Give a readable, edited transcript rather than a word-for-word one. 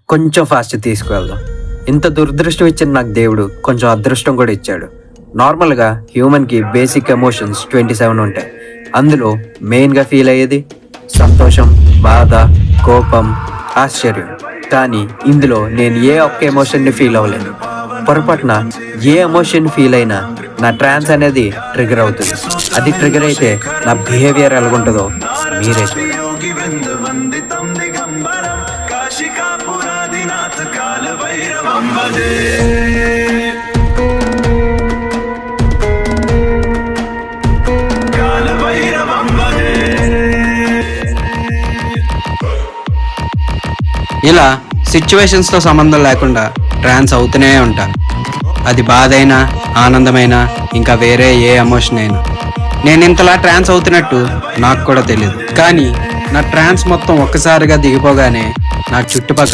కొంచెం ఫాస్ట్ తీసుకువెళ్దాం. ఇంత దురదృష్టం ఇచ్చిన నాకు దేవుడు కొంచెం అదృష్టం కూడా ఇచ్చాడు. నార్మల్గా హ్యూమన్కి బేసిక్ ఎమోషన్స్ 27 ఉంటాయి. అందులో మెయిన్గా ఫీల్ అయ్యేది సంతోషం, బాధ, కోపం, ఆశ్చర్యం. కానీ ఇందులో నేను ఏ ఒక్క ఎమోషన్ని ఫీల్ అవ్వలేదు. పొరపాటున ఏ ఎమోషన్ ఫీల్ అయినా నా ట్రాన్స్ అనేది ట్రిగర్ అవుతుంది. అది ట్రిగర్ అయితే నా బిహేవియర్ ఎలాగుంటుందో మీరే చూడండి. ఇలా సిచ్యువేషన్స్తో సంబంధం లేకుండా ట్రాన్స్ అవుతూనే ఉంటాను. అది బాధ అయినా, ఆనందమైనా, ఇంకా వేరే ఏ ఎమోషన్ అయినా. నేను ఇంతలా ట్రాన్స్ అవుతున్నట్టు నాకు కూడా తెలియదు. కానీ నా ట్రాన్స్ మొత్తం ఒక్కసారిగా దిగిపోగానే నా చుట్టుపక్కల